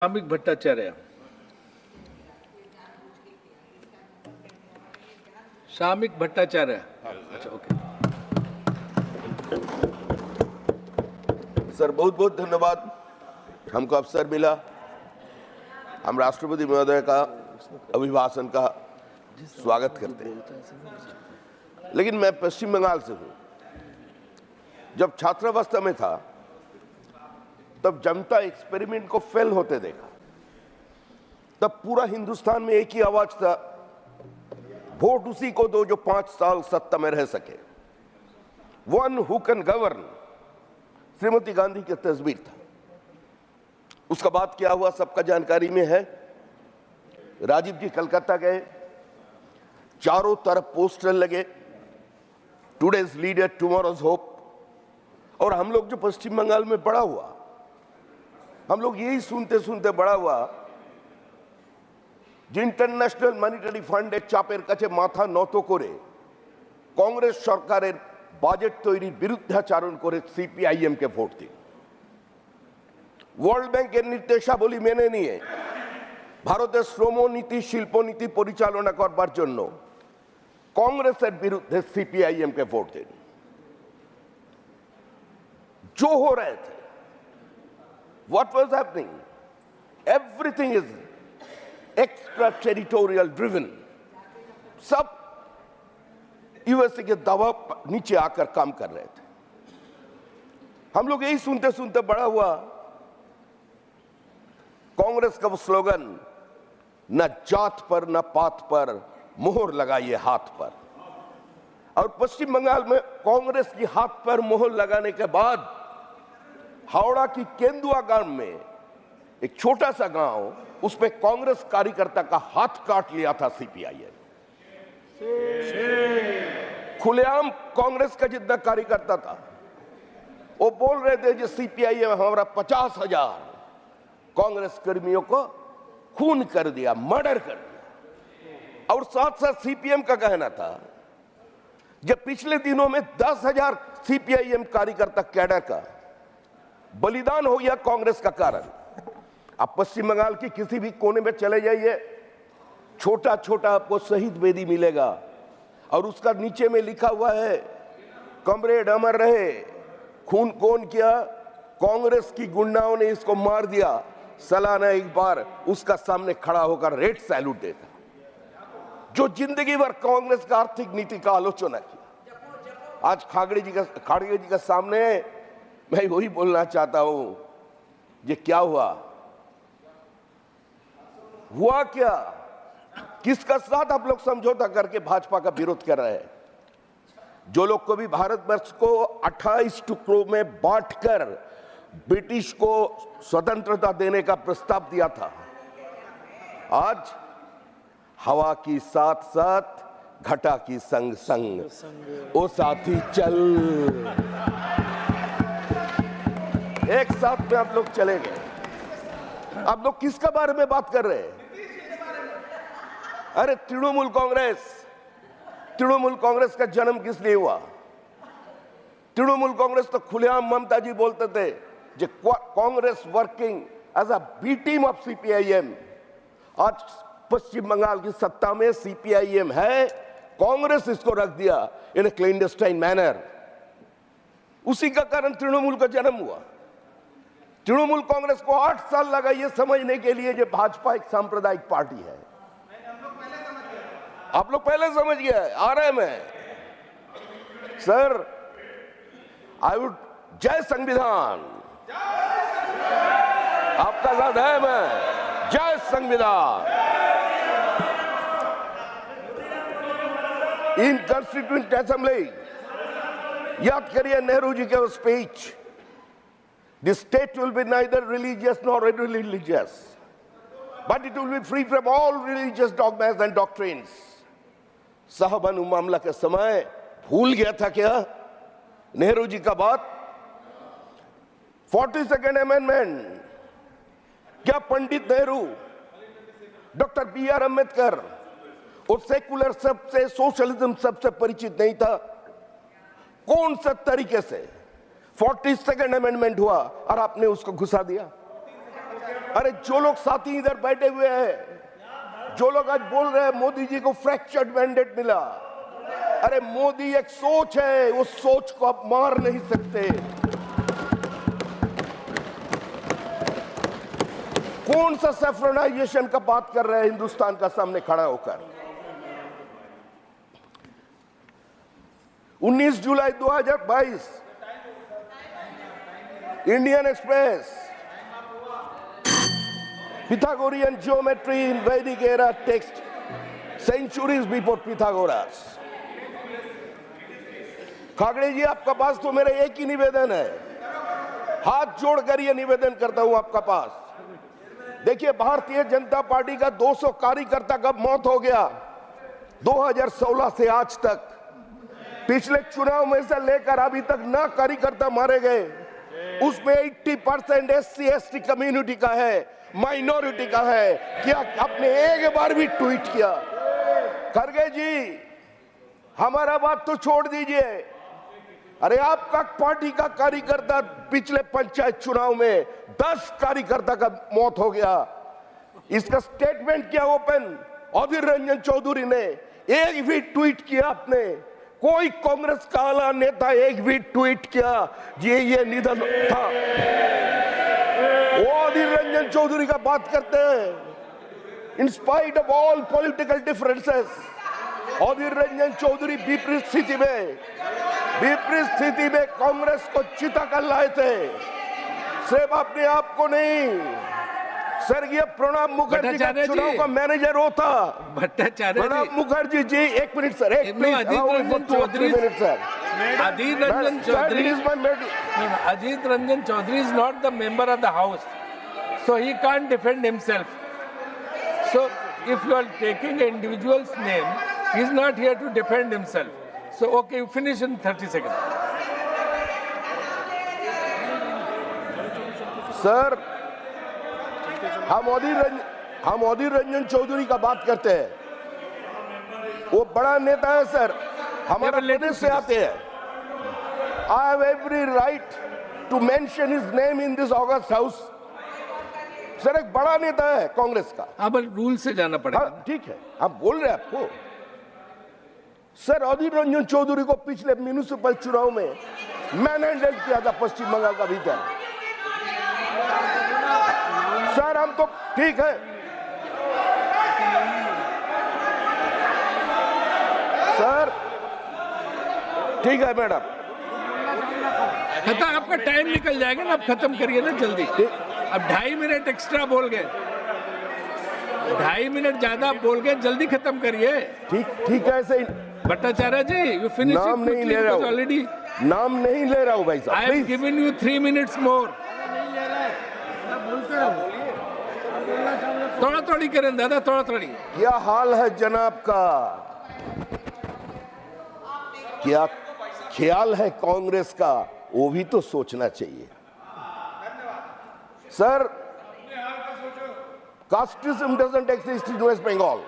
श्रामिक भट्टाचार्य। श्रामिक भट्टाचार्य। अच्छा, okay sir, बहुत बहुत धन्यवाद। हमको अवसर मिला। हम राष्ट्रपति महोदय का अभिभाषण का स्वागत करते हैं। लेकिन मैं पश्चिम बंगाल से हूं। जब छात्रावस्था में था तब जनता एक्सपेरिमेंट को फेल होते देखा। तब पूरा हिंदुस्तान में एक ही आवाज था, वोट उसी को दो जो 5 साल सत्ता में रह सके। One who can govern. Shrimati Gandhi की तस्वीर था। उसका बाद क्या हुआ सबका जानकारी में है। राजीव जी कलकत्ता गए, चारों तरफ पोस्टर लगे, टुडेज लीडर टुमारोज होप। और हम लोग जो पश्चिम बंगाल में बड़ा हुआ, हम लोग यही सुनते सुनते बड़ा हुआ যে ইন্টারন্যাশনাল মনিটারি ফান্ডের চাপের কাছে মাথা নত করে কংগ্রেস সরকারের বাজেট তৈরির বিরুদ্ধাচরণ করে সিপিআইএম কে ভোট দিন। ওয়ার্ল্ড ব্যাংকের নির্দেশাবলী মেনে নিয়ে ভারতের শ্রম নীতি শিল্পনীতি পরিচালনা করবার জন্য কংগ্রেসের বিরুদ্ধে সিপিআইএম কে ভোট দিন। जो हो रहे थे, what was happening? Everything is extra territorial driven. सब यूएसए के दबाव नीचे आकर काम कर रहे थे। हम लोग यही सुनते सुनते बड़ा हुआ। कांग्रेस का वो स्लोगन, न जात पर न पात पर, मोहर लगाइए हाथ पर। और पश्चिम बंगाल में कांग्रेस की हाथ पर मोहर लगाने के बाद हावड़ा की केंदुआ गांव में एक छोटा सा गांव, उस पे कांग्रेस कार्यकर्ता का हाथ काट लिया था सीपीआईएम। खुलेआम कांग्रेस का जितना कार्यकर्ता था वो बोल रहे थे जो सीपीआईएम हमारा 50,000 कांग्रेस कर्मियों को खून कर दिया, मर्डर कर दिया। और साथ साथ सीपीएम का कहना था जब पिछले दिनों में 10,000 सीपीआईएम कार्यकर्ता कैडर का बलिदान हो गया कांग्रेस का कारण। आप पश्चिम बंगाल की किसी भी कोने में चले जाइए, छोटा छोटा आपको शहीद वेदी मिलेगा और उसका नीचे में लिखा हुआ है, कमरेड अमर रहे, खून कौन किया? कांग्रेस की गुंडाओं ने इसको मार दिया। सालाना एक बार उसका सामने खड़ा होकर रेड सैल्यूट देता। जो जिंदगी भर कांग्रेस का आर्थिक नीति का आलोचना किया, आज खड़गे जी का सामने मैं वही बोलना चाहता हूं। ये क्या हुआ क्या? किसका साथ आप लोग समझौता करके भाजपा का विरोध कर रहे हैं? जो लोग को भी भारतवर्ष को 28 टुकड़ों में बांटकर ब्रिटिश को स्वतंत्रता देने का प्रस्ताव दिया था, आज हवा की साथ साथ घटा की संग संग ओ साथी चल। एक साथ में आप लोग चले गए। आप लोग किसका बारे में बात कर रहे हैं? अरे तृणमूल कांग्रेस का जन्म किस लिए हुआ? तृणमूल कांग्रेस तो खुलेआम ममता जी बोलते थे जो Congress working as a B team of CPIM. आज पश्चिम बंगाल की सत्ता में सीपीआईएम है, कांग्रेस इसको रख दिया इन ए क्लैंडस्टाइन मैनर। उसी का कारण तृणमूल का जन्म हुआ। तृणमूल कांग्रेस को 8 साल लगा ये समझने के लिए जो भाजपा एक सांप्रदायिक पार्टी है। आप लोग पहले समझ गए। आ रहे मैं सर, आई वुड जय संविधान। आपका साथ है मैं, जय संविधान। इन कॉन्स्टिट्यूंट असेंबली याद करिए नेहरू जी के speech, the state will be neither religious nor irreligious, but it will be free from all religious dogmas and doctrines. साहबानु मामला के समय भूल गया था क्या नेहरू जी का बात? 42nd अमेंडमेंट, क्या पंडित नेहरू, डॉक्टर BR अम्बेडकर और सेकुलर सबसे, सोशलिज्म सबसे परिचित नहीं था? कौन सा तरीके से 42nd अमेंडमेंट हुआ और आपने उसको घुसा दिया? अरे जो लोग साथी इधर बैठे हुए हैं, जो लोग आज बोल रहे हैं मोदी जी को फ्रैक्चर्ड मैंडेट मिला, अरे मोदी एक सोच है, उस सोच को आप मार नहीं सकते। कौन सा सेफ्रनाइजेशन का बात कर रहे हैं हिंदुस्तान का सामने खड़ा होकर? 19 जुलाई 2022 Indian express, Pythagorean geometry in Vedic era text centuries before Pythagoras। खागड़े जी, आपका पास तो मेरा एक ही निवेदन है, हाथ जोड़कर ये निवेदन करता हूं आपका पास। देखिए, भारतीय जनता पार्टी का 200 कार्यकर्ता का मौत हो गया 2016 से आज तक। पिछले चुनाव में से लेकर अभी तक ना कार्यकर्ता मारे गए, उसमें 80% SC ST कम्युनिटी का है, माइनॉरिटी का है। क्या आपने एक बार भी ट्वीट किया? खड़गे जी, हमारा बात तो छोड़ दीजिए, अरे आपका पार्टी का कार्यकर्ता पिछले पंचायत चुनाव में 10 कार्यकर्ता का मौत हो गया। इसका स्टेटमेंट किया ओपन अधीर रंजन चौधरी ने, एक भी ट्वीट किया आपने? कोई कांग्रेस का आला नेता एक भी ट्वीट किया ये निधन था? वो अधीर रंजन चौधरी का बात करते हैं। In spite of all political differences, Adhir Ranjan Chowdhury विपरीत स्थिति में कांग्रेस को चिता कर लाए थे। सिर्फ अपने आप को नहीं, स्वर्गीय प्रणब मुखर्जी का चुनाव का मैनेजर होता। भट्टाचार्य प्रणब मुखर्जी जी, एक मिनट सर, एक minute. Ajit Ranjan Chaudhary is not the member of the house, so he can't defend himself. So if you are taking an individual's name, he is not here to defend himself. So okay, you finish in 30 seconds. Sir, हम अधीर रंजन चौधरी का बात करते हैं, वो बड़ा नेता है sir, हमारे प्रदेश से आते हैं। I have every right to mention his name in this August House। Sir, एक बड़ा नेता है कांग्रेस का। अब रूल से जाना पड़ेगा। ठीक है, आप बोल रहे हैं आपको। सर, अधीर रंजन चौधरी को पिछले म्युनिसिपल चुनाव में मैनडेट किया था पश्चिम बंगाल का भीतर। सर, हम तो ठीक है सर, ठीक है मैडम, खत्म, आपका टाइम निकल जाएगा ना, आप खत्म करिए ना जल्दी। अब 2.5 मिनट एक्स्ट्रा बोल गए, 2.5 मिनट ज्यादा बोल गए, जल्दी खत्म करिए। ठीक है। ऐसे भट्टाचार्य जी, यू फिनिश नाम नहीं ले रहा हूं ऑलरेडी, नाम नहीं ले रहा हूं भाई साहब। I have given you 3 minutes more. थोड़ा थोड़ी करें दादा, थोड़ा थोड़ी। क्या हाल है जनाब का? क्या ख्याल है कांग्रेस का? वो भी तो सोचना चाहिए sir. Casteism doesn't exist in West Bengal,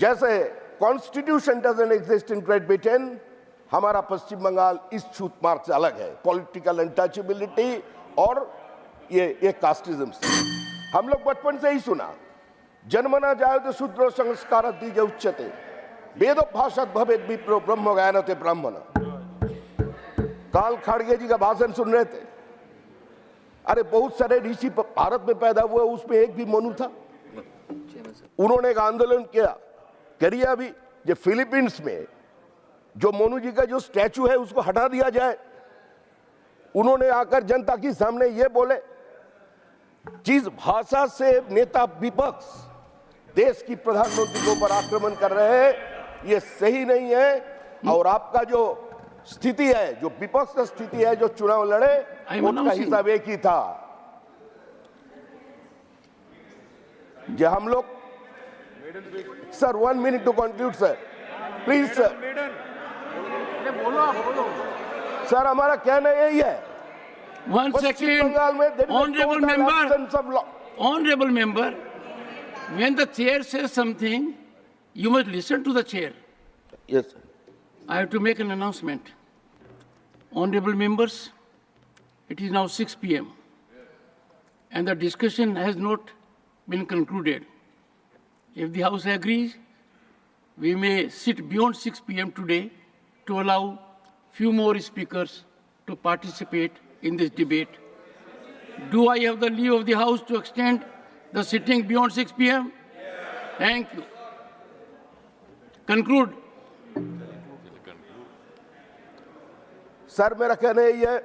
जैसे constitution doesn't exist in Great Britain. हमारा पश्चिम बंगाल इस छूत मार्ग से अलग है, पॉलिटिकल अनटचेबिलिटी और ये कास्टिज्म से। हम लोग बचपन से ही सुना, जन्मना जायते शूद्रो संस्कार दीजे उच्चते, वेदो भाषात भवेद विप्रो ब्रह्म ज्ञानते ब्राह्मण। काल खड़गे जी का भाषण सुन रहे थे। अरे बहुत सारे ऋषि भारत में पैदा हुए, उसमें एक भी मनु था। उन्होंने एक आंदोलन किया, करिए अभी जो फिलीपींस में जो मनु जी का जो स्टैचू है उसको हटा दिया जाए। उन्होंने आकर जनता के सामने ये बोले, जिस भाषा से नेता विपक्ष देश की प्रधानमंत्री के ऊपर आक्रमण कर रहे हैं, ये सही नहीं है। और आपका जो स्थिति है, जो विपक्ष का स्थिति है, जो चुनाव लड़े, उसका हिसाब एक ही था। जो हम लोग sir 1 minute to conclude sir, please sir. Sir, हमारा कहना यही है। One second, honorable member, when the chair says something, you must listen to the chair. Yes, sir. I have to make an announcement. Honorable members, it is now 6 p.m. and the discussion has not been concluded. If the House agrees, we may sit beyond 6 p.m. today to allow few more speakers to participate in this debate. Do I have the leave of the House to extend the sitting beyond 6 p.m.? Thank you. Conclude. Sir मेरा कहना यही है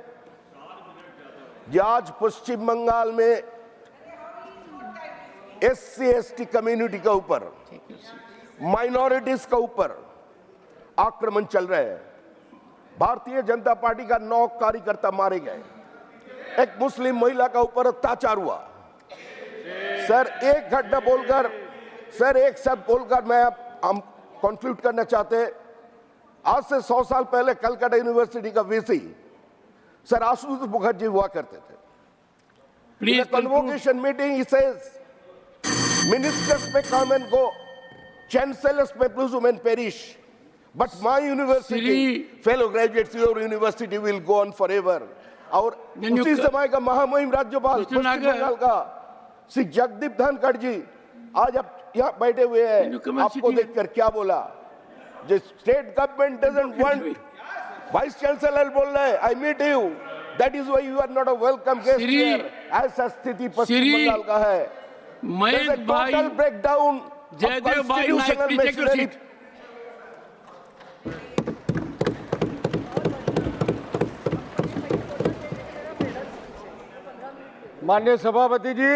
कि आज पश्चिम बंगाल में SC ST community के ऊपर, minorities के ऊपर आक्रमण चल रहे हैं। भारतीय जनता पार्टी का 9 कार्यकर्ता मारे गए, एक मुस्लिम महिला का ऊपर अत्याचार हुआ। सर एक घटना बोलकर, सर एक शब्द बोलकर मैं हम कंक्लूड करना चाहते हैं। आज से 100 साल पहले कलकत्ता यूनिवर्सिटी का वीसी सर आशुतोष मुखर्जी हुआ करते थे। Please convocation meeting, he says, ministers may come and go, chancellors may presume and perish, but my university, fellow graduates, your university will go on forever. और उसी समय का महामहिम राज्यपाल पश्चिम बंगाल का श्री जगदीप धनखड़ जी आज आप यहाँ बैठे हुए हैं, आपको देखकर क्या बोला? The state government doesn't want, vice chancellor बोल रहे हैं, I meet you. That is why you are not a welcome guest here. ऐसा स्थिति पश्चिम बंगाल का है। There's a total breakdown of constitutional machinery. माननीय सभापति जी,